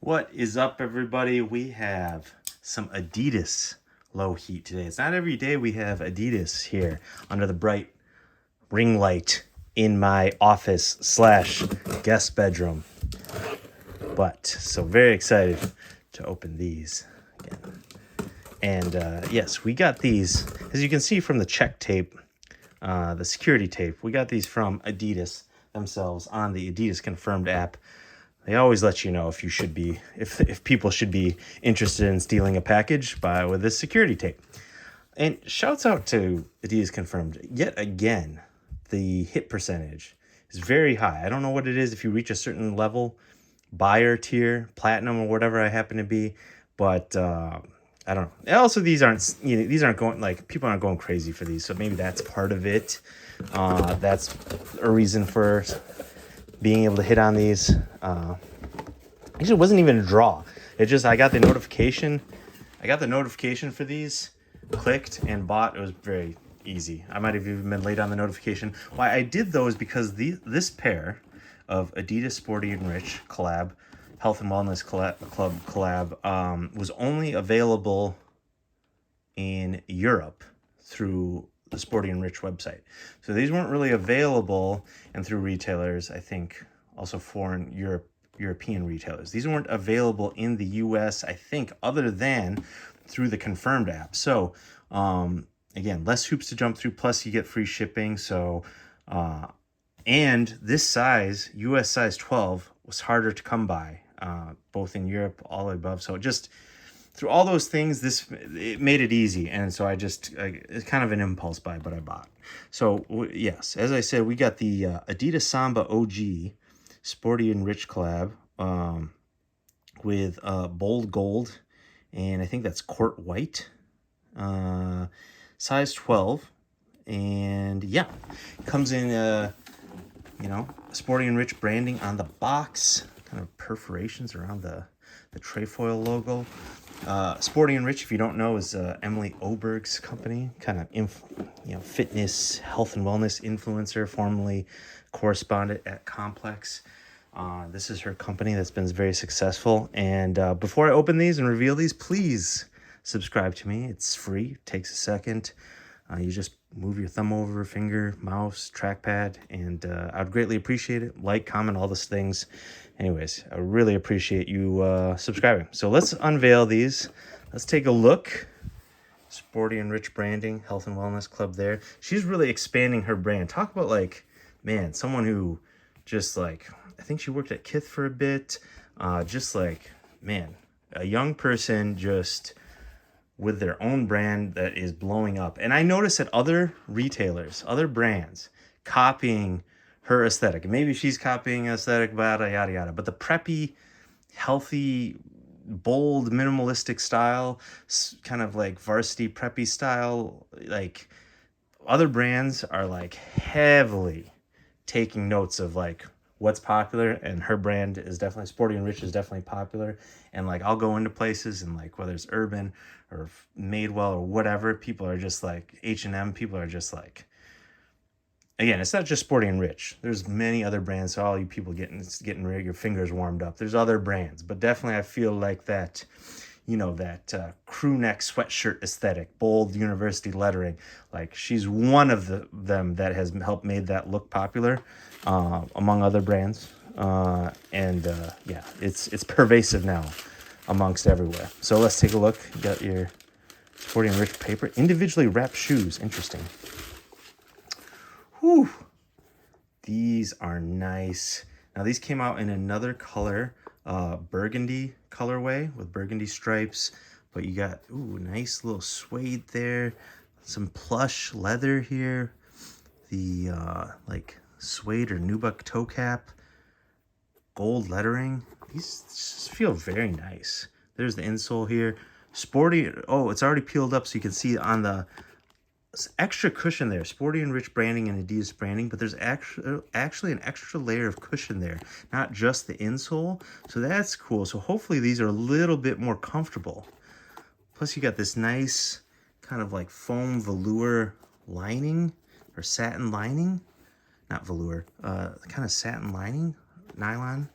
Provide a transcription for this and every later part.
What is up, everybody? We have some Adidas Lowheat today. It's not every day we have Adidas here under the bright ring light in my office slash guest bedroom. But so very excited to open these again. And yes, we got these, as you can see from the check tape, the security tape. We got these from Adidas themselves on the Adidas Confirmed app. They always let you know if you should be, if people should be interested in stealing a package with this security tape. And shouts out to Adidas Confirmed. Yet again, the hit percentage is very high. I don't know what it is if you reach a certain level, buyer tier, platinum, or whatever I happen to be, but I don't know. And also, these aren't going, like, people aren't going crazy for these, so maybe that's part of it. That's a reason for being able to hit on these. Actually, it wasn't even a draw. It just, I got the notification for these, clicked and bought. It was very easy. I might have even been late on the notification. Why I did those because this pair of Adidas Sporty and Rich collab, Health and Wellness Club collab, was only available in Europe through the Sporty and Rich website. So these weren't really available, and through retailers, I think also foreign European retailers. These weren't available in the US, I think, other than through the Confirmed app. So again, less hoops to jump through, plus you get free shipping. So and this size, US size 12, was harder to come by, both in Europe, all the way above. So just through all those things, it made it easy. And so it's kind of an impulse buy, but I bought. So yes, as I said, we got the Adidas Samba OG Sporty and Rich collab with bold gold, and I think that's court white, size 12. And yeah, it comes in Sporty and Rich branding on the box, kind of perforations around the trefoil logo. Sporty and Rich, if you don't know, is Emily Oberg's company, kind of fitness, health and wellness influencer, formerly correspondent at Complex. This is her company that's been very successful. And before I open these and reveal these, please subscribe to me. It's free. It takes a second. You just move your thumb over, finger, mouse, trackpad, and I'd greatly appreciate it. Like, comment, all those things. Anyways, I really appreciate you subscribing. So let's unveil these. Let's take a look. Sporty and Rich branding, Health and Wellness Club there. She's really expanding her brand. Talk about, like, man, someone who just, like, I think she worked at Kith for a bit. Just like, man, a young person just with their own brand that is blowing up. And I noticed that other retailers, other brands, copying her aesthetic. Maybe she's copying aesthetic, yada, yada, yada. But the preppy, healthy, bold, minimalistic style, kind of like varsity preppy style, like other brands are like heavily taking notes of like what's popular, and her brand is definitely, Sporty and Rich is definitely popular. And like, I'll go into places and like, whether it's Urban or Madewell or whatever, people are just like, H&M, people are just like, again, it's not just Sporty and Rich. There's many other brands. So all you people getting your fingers warmed up. There's other brands, but definitely I feel like that, that crew neck sweatshirt aesthetic, bold university lettering. Like, she's one of them that has helped made that look popular, among other brands. Yeah, it's pervasive now amongst everywhere. So let's take a look. You got your Sporty and Rich paper. Individually wrapped shoes. Interesting. Whew. These are nice. Now, these came out in another color, burgundy colorway with burgundy stripes. But you got, nice little suede there. Some plush leather here. The, like, suede or nubuck toe cap. Gold lettering. These just feel very nice. There's the insole here. Sporty. Oh, it's already peeled up so you can see on the extra cushion there. Sporty and Rich branding and Adidas branding, but there's actually an extra layer of cushion there, not just the insole. So that's cool. So hopefully these are a little bit more comfortable. Plus you got this nice kind of like foam velour lining or satin lining. Not velour, kind of satin lining, nylon.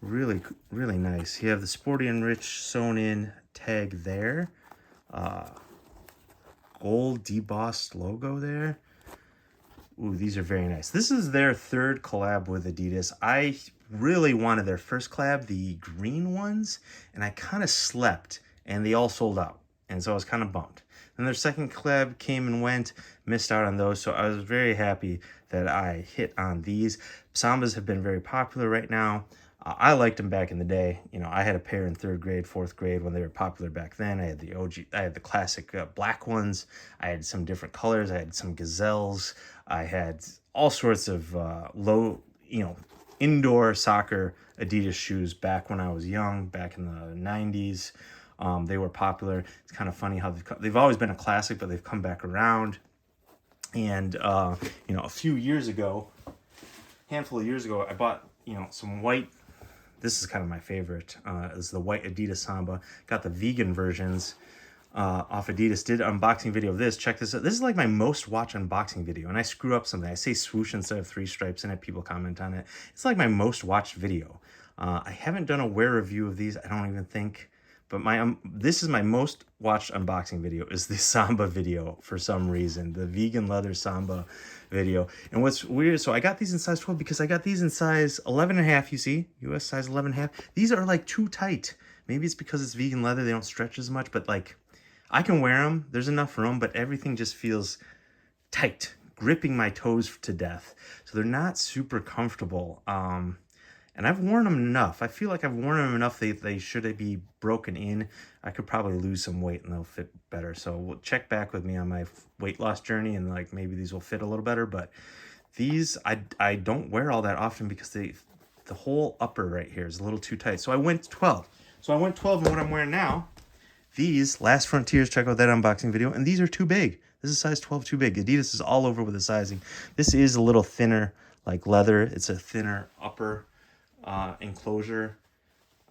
Really, really nice. You have the Sporty and Rich sewn in tag there. Gold debossed logo there. Ooh, these are very nice. This is their third collab with Adidas. I really wanted their first collab, the green ones, and I kind of slept, and they all sold out. And so I was kind of bummed. Then their second collab came and went, missed out on those, so I was very happy that I hit on these. Sambas have been very popular right now. I liked them back in the day. You know, I had a pair in 3rd grade, 4th grade when they were popular back then. I had the OG, I had the classic black ones. I had some different colors. I had some gazelles. I had all sorts of indoor soccer Adidas shoes back when I was young, back in the 90s. They were popular. It's kind of funny how they've always been a classic, but they've come back around. And, a few years ago, handful of years ago, I bought, some white. This is kind of my favorite. Is the white Adidas Samba. Got the vegan versions off Adidas. Did an unboxing video of this. Check this out. This is like my most watched unboxing video. And I screw up something. I say swoosh instead of 3 stripes in it. People comment on it. It's like my most watched video. I haven't done a wear review of these. I don't even think. But this is my most watched unboxing video, is the Samba video for some reason. The vegan leather Samba video. And what's weird, so I got these in size 12 because I got these in size 11.5, you see? US size 11.5. These are like too tight. Maybe it's because it's vegan leather, they don't stretch as much, but like, I can wear them. There's enough room, but everything just feels tight, gripping my toes to death. So they're not super comfortable. And I've worn them enough. I feel like I've worn them enough. They should be broken in. I could probably lose some weight and they'll fit better. So we'll check back with me on my weight loss journey and like maybe these will fit a little better. But these I don't wear all that often because the whole upper right here is a little too tight. So I went 12. So I went 12, and what I'm wearing now, these Last Frontiers, check out that unboxing video, and these are too big. This is size 12 too big. Adidas is all over with the sizing. This is a little thinner, like leather. It's a thinner upper enclosure,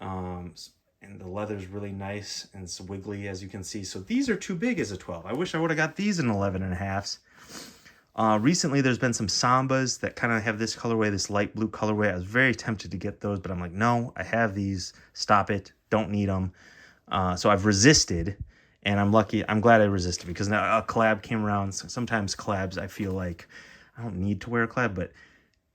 and the leather is really nice and it's wiggly, as you can see. So these are too big as a 12. I wish I would have got these in 11.5s. Recently there's been some Sambas that kind of have this colorway, this light blue colorway. I was very tempted to get those, but I'm like, no, I have these. Stop it. Don't need them. So I've resisted, and I'm glad I resisted, because now a collab came around. Sometimes collabs, I feel like I don't need to wear a collab, but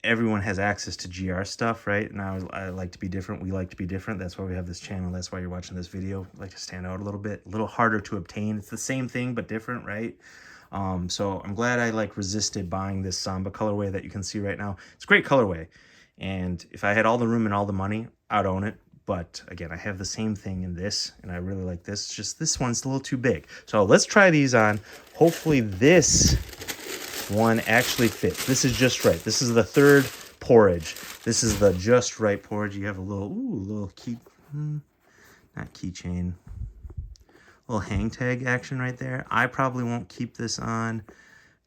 everyone has access to GR stuff, right? And I like to be different. We like to be different. That's why we have this channel. That's why you're watching this video. I like to stand out a little bit, a little harder to obtain. It's the same thing, but different, right? So I'm glad I resisted buying this Samba colorway that you can see right now. It's a great colorway. And if I had all the room and all the money, I'd own it. But again, I have the same thing in this, and I really like this. It's just this one's a little too big. So let's try these on. Hopefully this one actually fits. This is just right. This is the third porridge. This is the just right porridge. You have a little not keychain, little hang tag action right there. I probably won't keep this on.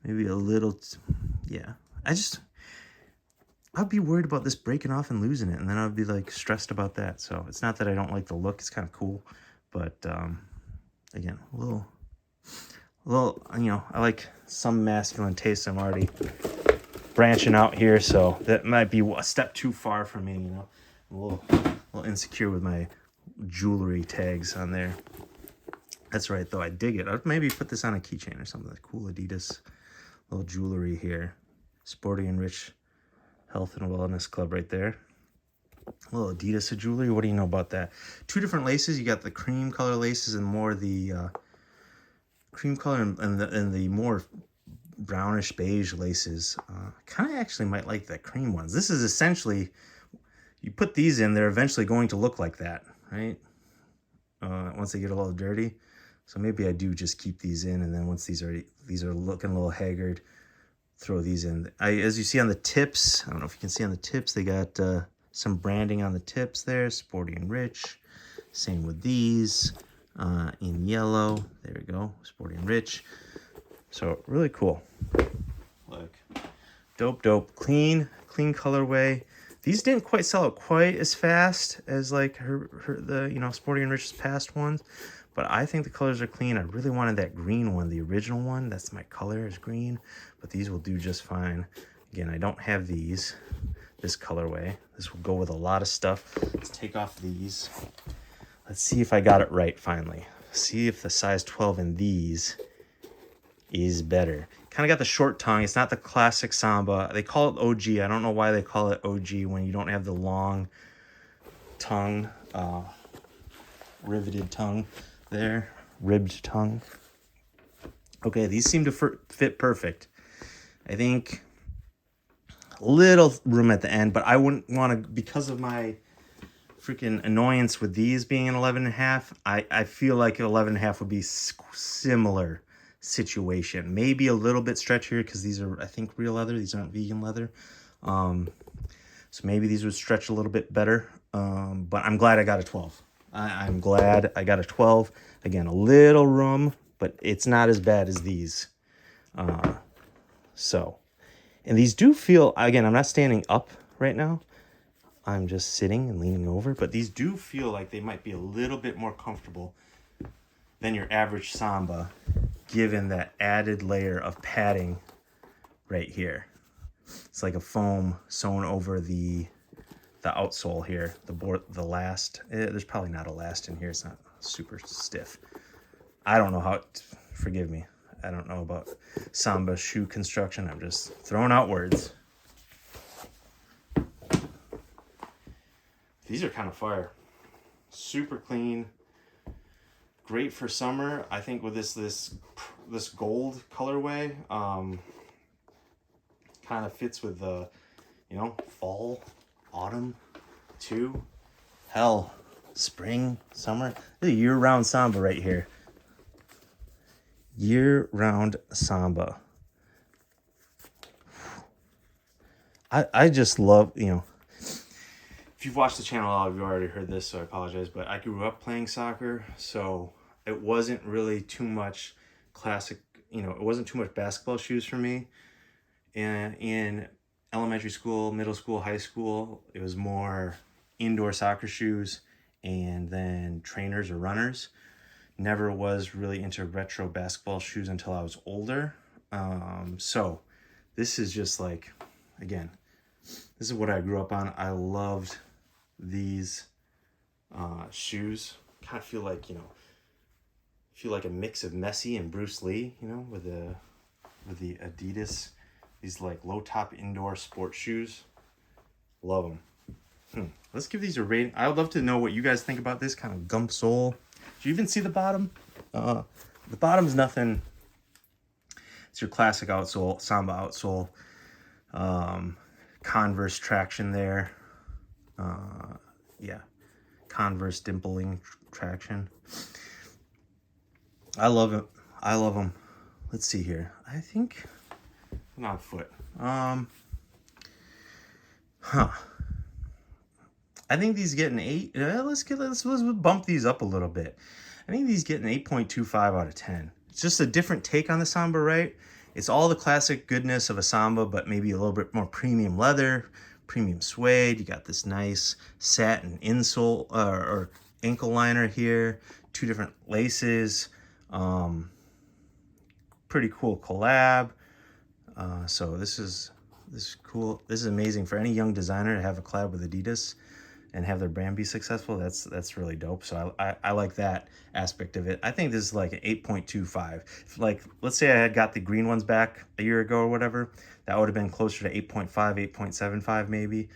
Maybe a little, yeah. I'd be worried about this breaking off and losing it, and then I'd be like stressed about that. So it's not that I don't like the look. It's kind of cool, but again, a little, I like some masculine taste. I'm already branching out here, so that might be a step too far for me, I'm a little insecure with my jewelry tags on there. That's right, though. I dig it. I'd maybe put this on a keychain or something. Like cool Adidas little jewelry here. Sporty and Rich Health and Wellness Club right there. A little Adidas jewelry. What do you know about that? 2 different laces. You got the cream color laces and more the cream color and the more brownish beige laces. Kind of actually might like the cream ones. This is essentially, you put these in, they're eventually going to look like that, right? Once they get a little dirty. So maybe I do just keep these in, and then once these are looking a little haggard, throw these in. As you see on the tips, I don't know if you can see on the tips, they got some branding on the tips there, Sporty and Rich. Same with these in yellow. There we go, Sporty and Rich. So really cool. Look, dope, clean colorway. These didn't quite sell out quite as fast as like the Sporty and Rich's past ones, but I think the colors are clean. I really wanted that green one, the original one. That's my color, is green, but these will do just fine. Again, I don't have these. this colorway. This will go with a lot of stuff. Let's take off these. Let's see if I got it right finally. See if the size 12 in these is better. Kind of got the short tongue. It's not the classic Samba. They call it OG. I don't know why they call it OG when you don't have the long tongue, riveted tongue there, ribbed tongue. Okay, these seem to fit perfect. I think a little room at the end, but I wouldn't want to, because of my freaking annoyance with these being an 11.5, I feel like 11.5 would be similar situation. Maybe a little bit stretchier because these are, I think, real leather. These aren't vegan leather. So maybe these would stretch a little bit better. But I'm glad I got a 12. I'm glad I got a 12. Again, a little room, but it's not as bad as these. And these do feel, again, I'm not standing up right now. I'm just sitting and leaning over, but these do feel like they might be a little bit more comfortable than your average Samba, given that added layer of padding right here. It's like a foam sewn over the outsole here, the last. There's probably not a last in here. It's not super stiff. I don't know how, forgive me. I don't know about Samba shoe construction. I'm just throwing out words. These are kind of fire. Super clean. Great for summer. I think with this gold colorway, kind of fits with the, fall, autumn too. Hell, spring, summer. This is a year-round Samba right here. Year-round Samba. I just love, if you've watched the channel, all of you already heard this, so I apologize, but I grew up playing soccer, so it wasn't really too much classic, it wasn't too much basketball shoes for me. And in elementary school, middle school, high school, it was more indoor soccer shoes and then trainers or runners. Never was really into retro basketball shoes until I was older. So this is just like, again, this is what I grew up on. I loved these shoes. Kind of feel like, a mix of Messi and Bruce Lee, with the Adidas, these like low top indoor sports shoes. Love them. Let's give these a rating. I would love to know what you guys think about this kind of gump sole. Do you even see the bottom? The bottom's nothing. It's your classic outsole, Samba outsole. Converse traction there. Yeah. Converse dimpling traction. I love it. I love them. Let's see here. I think not foot. I think these get an 8. Let's bump these up a little bit. I think these get an 8.25 out of 10. It's just a different take on the Samba, right? It's all the classic goodness of a Samba, but maybe a little bit more premium leather, premium suede. You got this nice satin insole or ankle liner here. 2 different laces. Pretty cool collab. So this is cool. This is amazing for any young designer to have a collab with Adidas and have their brand be successful. That's really dope. So I like that aspect of it. I think this is like an 8.25. Like, let's say I had got the green ones back a year ago or whatever, that would have been closer to 8.5, 8.75 maybe.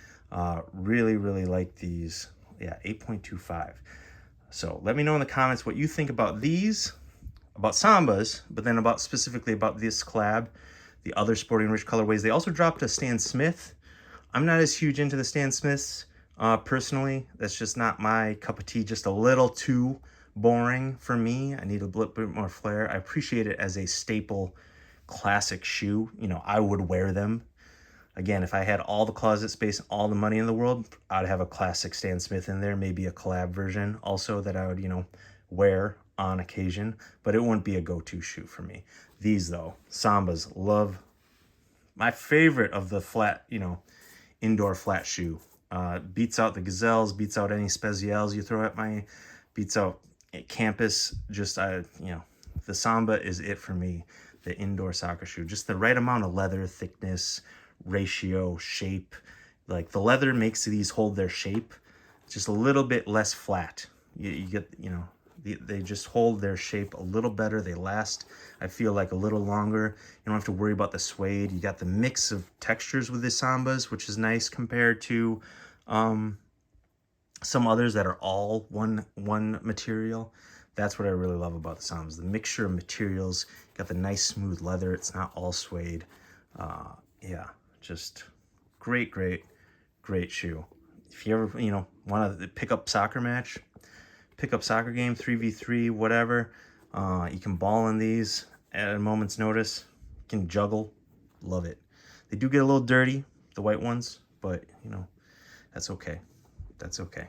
Really, really like these. Yeah, 8.25. So let me know in the comments what you think about these, about Sambas, but then specifically about this collab, the other Sporty and Rich colorways. They also dropped a Stan Smith. I'm not as huge into the Stan Smiths personally. That's just not my cup of tea. Just a little too boring for me. I need a little bit more flair. I appreciate it as a staple classic shoe. I would wear them. Again, if I had all the closet space and all the money in the world, I'd have a classic Stan Smith in there, maybe a collab version also that I would, wear on occasion, but it wouldn't be a go-to shoe for me. These though, Sambas, love. My favorite of the flat, indoor flat shoe. Beats out the Gazelles, beats out any Spezials you throw at my, beats out Campus. Just, the Samba is it for me. The indoor soccer shoe. Just the right amount of leather, thickness, ratio, shape. Like the leather makes these hold their shape just a little bit less flat. You get, you know, they just hold their shape a little better. They last, I feel like, a little longer. You don't have to worry about the suede. You got the mix of textures with the Sambas, which is nice compared to some others that are all one material. That's what I really love about the Sambas. The mixture of materials. You got the nice smooth leather. It's not all suede. Yeah, just great shoe. If you ever, you know, want to pick up soccer match, pick up soccer game, 3v3, whatever, you can ball in these at a moment's notice. You can juggle. Love it. They do get a little dirty, the white ones, but, you know, that's okay. That's okay.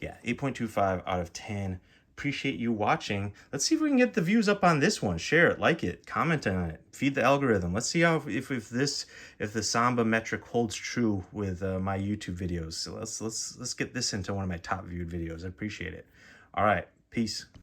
Yeah, 8.25 out of 10. Appreciate you watching. Let's see if we can get the views up on this one. Share it, like it, comment on it, feed the algorithm. Let's see how if the Samba metric holds true with my YouTube videos. So let's get this into one of my top viewed videos. I appreciate it. All right, peace.